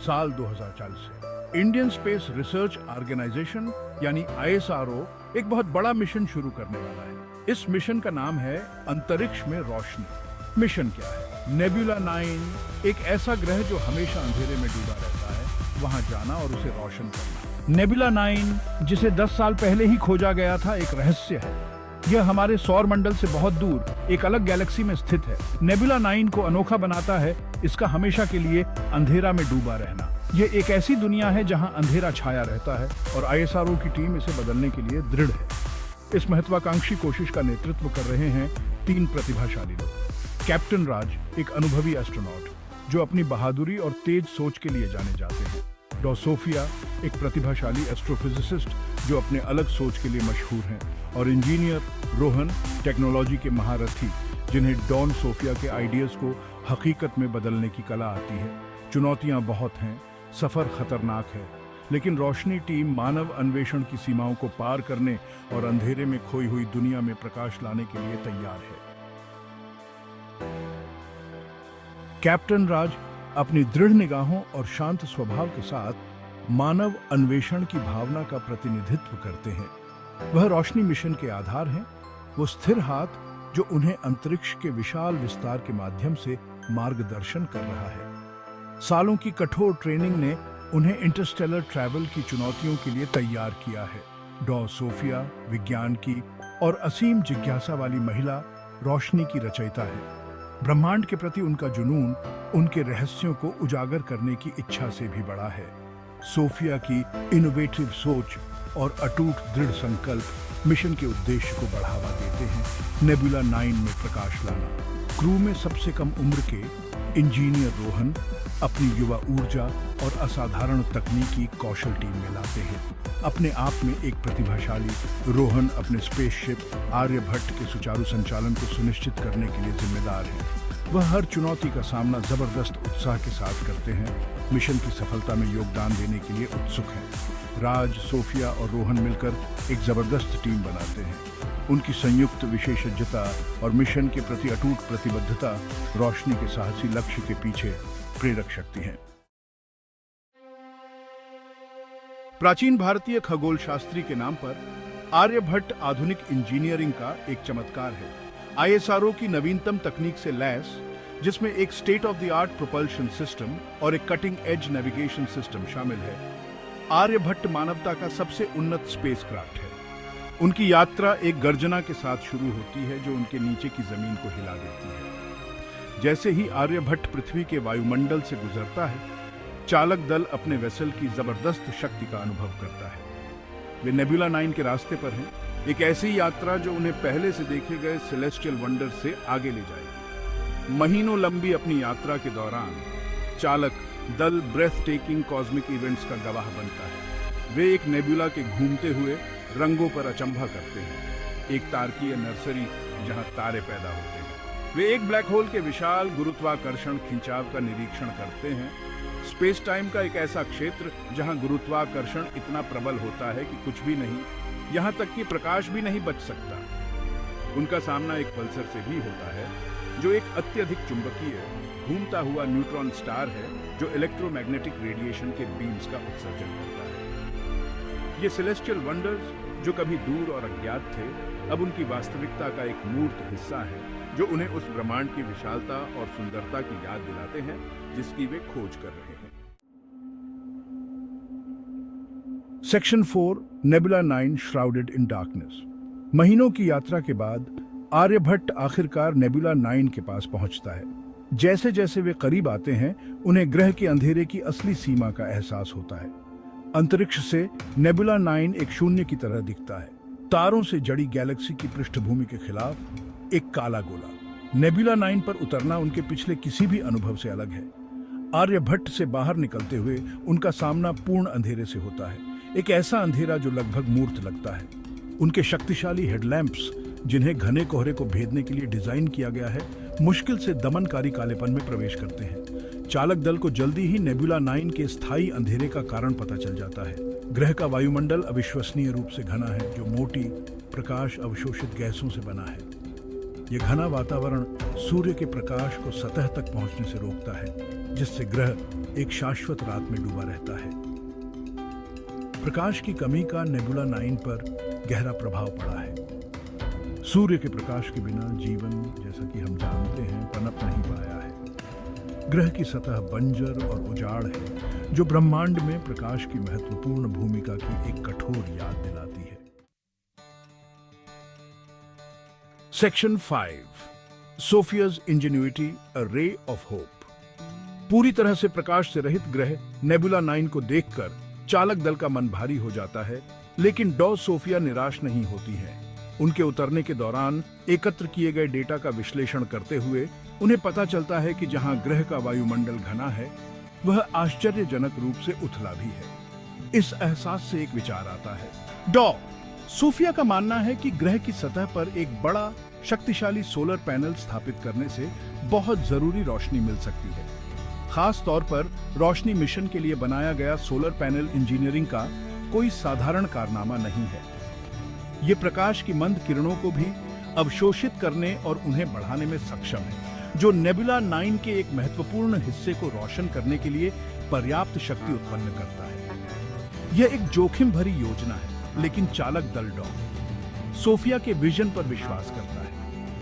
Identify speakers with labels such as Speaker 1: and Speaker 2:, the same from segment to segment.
Speaker 1: साल 2040 से Indian space research organisation यानी ISRO एक बहुत बड़ा मिशन शुरू करने वाला है। इस मिशन का नाम है अंतरिक्ष में रोशनी। मिशन क्या है? नेबुला 9 एक ऐसा ग्रह जो हमेशा अंधेरे में डूबा रहता है, वहां जाना और उसे रोशन करना। नेबुला 9 जिसे 10 साल पहले ही खोजा गया था, एक रहस्य है। यह हमारे सौर मंडल से बहुत दूर एक अलग गैलेक्सी में स्थित है। नेबुला 9 को अनोखा बनाता है इसका हमेशा के लिए अंधेरा में डूबा रहना। यह एक ऐसी दुनिया है जहां अंधेरा छाया रहता है और ISRO की टीम इसे बदलने के लिए दृढ़ है। इस महत्वाकांक्षी कोशिश का नेतृत्व कर रहे हैं 3 प्रतिभाशाली लोग। कैप्टन राज एक अनुभवी एस्ट्रोनॉट जो अपनी बहादुरी और तेज सोच के लिए जाने जाते हैं। डॉ सोफिया एक प्रतिभाशाली एस्ट्रोफिजिसिस्ट जो अपने अलग सोच के लिए मशहूर हैं। और इंजीनियर रोहन टेक्नोलॉजी के महारथी जिन्हें डॉन सोफिया के आइडियाज को हकीकत में बदलने की कला आती है। चुनौतियां बहुत हैं, सफर खतरनाक है, लेकिन रोशनी टीम मानव अन्वेषण की सीमाओं को पार करने और अंधेरे में खोई हुई दुनिया में प्रकाश लाने के लिए तैयार है। कैप्टन राज अपनी दृढ़ निगाहों और शांत स्वभाव के साथ मानव अन्वेषण की भावना का प्रतिनिधित्व करते हैं। वह रोशनी मिशन के आधार हैं, वो स्थिर हाथ जो उन्हें अंतरिक्ष के विशाल विस्तार के माध्यम से मार्गदर्शन कर रहा है। सालों की कठोर ट्रेनिंग ने उन्हें इंटरस्टेलर ट्रैवल की चुनौतियों के लिए तैयार किया है। डॉ सोफिया विज्ञान की और असीम जिज्ञासा वाली महिला रोशनी की रचयिता है। ब्रह्मांड के प्रति उनका जुनून उनके रहस्यों को उजागर करने की इच्छा से भी बड़ा है। सोफिया की इनोवेटिव सोच और अटूट दृढ़ संकल्प मिशन के उद्देश्य को बढ़ावा देते हैं। नेबुला 9 में प्रकाश लाना। क्रू में सबसे कम उम्र के इंजीनियर रोहन अपनी युवा ऊर्जा और असाधारण तकनीकी कौशल टीम में लाते हैं। अपने आप में एक प्रतिभाशाली रोहन अपने स्पेसशिप आर्यभट्ट के सुचारू संचालन को सुनिश्चित करने के लिए जिम्मेदार है। वह हर चुनौती का सामना जबरदस्त उत्साह के साथ करते हैं, मिशन की सफलता में योगदान देने के लिए उत्सुक हैं। राज, सोफिया और रोहन मिलकर एक जबरदस्त टीम बनाते हैं। उनकी संयुक्त विशेषज्ञता और मिशन के प्रति अटूट प्रतिबद्धता रोशनी के साहसी लक्ष्य के पीछे प्रेरक शक्ति है। प्राचीन भारतीय खगोल शास्त्री के नाम पर आर्यभट्ट आधुनिक इंजीनियरिंग का एक चमत्कार है। ISRO की नवीनतम तकनीक से लैस, जिसमें एक state of the art propulsion system और एक कटिंग एज नेविगेशन सिस्टम शामिल है, आर्यभट्ट मानवता का सबसे उन्नत स्पेसक्राफ्ट है। उनकी यात्रा एक गर्जना के साथ शुरू होती है जो उनके नीचे की जमीन को हिला देती है। जैसे ही आर्यभट्ट पृथ्वी के वायुमंडल से गुजरता है, चालक दल अपने वेसल की जबरदस्त शक्ति का अनुभव करता है। वे नेबुला 9 के रास्ते पर हैं, एक ऐसी यात्रा जो उन्हें पहले से देखे गए सेलेस्टियल वंडर से आगे ले जाएगी। महीनों लंबी अपनी यात्रा के दौरान चालक दल ब्रेथ टेकिंग कॉस्मिक इवेंट्स का गवाह बनता है। वे एक नेबुला के घूमते हुए रंगों पर अचंभा करते हैं, एक तारकीय नर्सरी जहां तारे पैदा होते हैं। वे एक ब्लैक होल के विशाल गुरुत्वाकर्षण खिंचाव का निरीक्षण करते हैं, स्पेस टाइम का एक ऐसा क्षेत्र जहां गुरुत्वाकर्षण इतना प्रबल होता है कि कुछ भी नहीं, यहां तक कि प्रकाश भी नहीं बच सकता। उनका सामना एक पल्सर से भी होता है जो एक अत्यधिक चुंबकीय घूमता हुआ न्यूट्रॉन स्टार है जो इलेक्ट्रोमैग्नेटिक रेडिएशन के बीम्स का उत्सर्जन करता है। ये सेलेस्टियल वंडर्स जो कभी दूर और अज्ञात थे, अब उनकी वास्तविकता का एक मूर्त हिस्सा है जो उन्हें उस ब्रह्मांड की विशालता और सुंदरता की याद दिलाते हैं जिसकी वे खोज कर रहे हैं। Section 4 nebula 9 shrouded in darkness. महीनों की यात्रा के बाद आर्यभट्ट आखिरकार नेबुला 9 के पास पहुंचता है। जैसे जैसे वे करीब आते हैं, उन्हें ग्रह के अंधेरे की असली सीमा का एहसास होता है। अंतरिक्ष से नेबुला 9 एक शून्य की तरह दिखता है, तारों से जड़ी गैलेक्सी की पृष्ठभूमि के खिलाफ एक काला गोला। नेबुला 9 पर उतरना उनके पिछले किसी भी अनुभव से अलग है। आर्यभट्ट से बाहर निकलते हुए उनका सामना पूर्ण अंधेरे से होता है, एक ऐसा अंधेरा जो लगभग मूर्त लगता है। उनके शक्तिशाली हेडलैम्प्स, जिन्हें घने कोहरे को भेदने के लिए डिजाइन किया गया है, मुश्किल से दमनकारी कालेपन में प्रवेश करते हैं। चालक दल को जल्दी ही नेबुला 9 के स्थायी अंधेरे का कारण पता चल जाता है। ग्रह का वायुमंडल अविश्वसनीय रूप से घना है, जो मोटी प्रकाश अवशोषित गैसों से बना है। ये घना वातावरण सूर्य के प्रकाश को सतह तक पहुंचने से रोकता है, जिससे ग्रह एक शाश्वत रात में डूबा रहता है। प्रकाश की कमी का नेबुला 9 पर गहरा प्रभाव पड़ा है। सूर्य के प्रकाश के बिना जीवन, जैसा कि हम जानते हैं, पनप नहीं पाया है। ग्रह की सतह बंजर और उजाड़ है, जो ब्रह्मांड में प्रकाश की महत्वपूर्ण भूमिका की एक कठोर याद दिलाती है। Section 5 सोफियाज इंजेन्युइटी, a ray of hope. पूरी तरह से प्रकाश से रहित ग्रह नेबुला 9 को देखकर चालक दल का मन भारी हो जाता है, लेकिन डॉ सोफिया निराश नहीं होती हैं। उनके उतरने के दौरान एकत्र किए गए डेटा का विश्लेषण करते हुए उन्हें पता चलता है कि जहां ग्रह का वायुमंडल घना है, वह आश्चर्यजनक रूप से उथला भी है। इस एहसास से एक विचार आता है। डॉ सोफिया का मानना है कि ग्रह की सतह पर एक बड़ा शक्तिशाली सोलर पैनल स्थापित करने से बहुत जरूरी रोशनी मिल सकती है। खास तौर पर रोशनी मिशन के लिए बनाया गया सोलर पैनल इंजीनियरिंग का कोई साधारण कारनामा नहीं है। ये प्रकाश की मंद किरणों को भी अवशोषित करने और उन्हें बढ़ाने में सक्षम है, जो नेबुला 9 के एक महत्वपूर्ण हिस्से को रोशन करने के लिए पर्याप्त शक्ति उत्पन्न करता है। यह एक जोखिम भरी योजना है, लेकिन चालक दल डॉ सोफिया के विजन पर विश्वास करता है।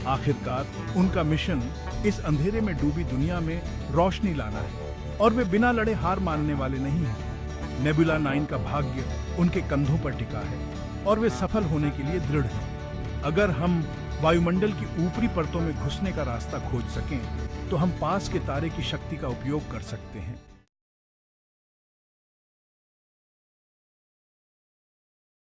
Speaker 1: आखिरकार उनका मिशन इस अंधेरे में डूबी दुनिया में रोशनी लाना है, और वे बिना लड़े हार मानने वाले नहीं हैं। नेबुला 9 का भाग्य उनके कंधों पर टिका है, और वे सफल होने के लिए दृढ़ हैं। अगर हम वायुमंडल की ऊपरी परतों में घुसने का रास्ता खोज सकें, तो हम पास के तारे की शक्ति का उपयोग कर सकते हैं।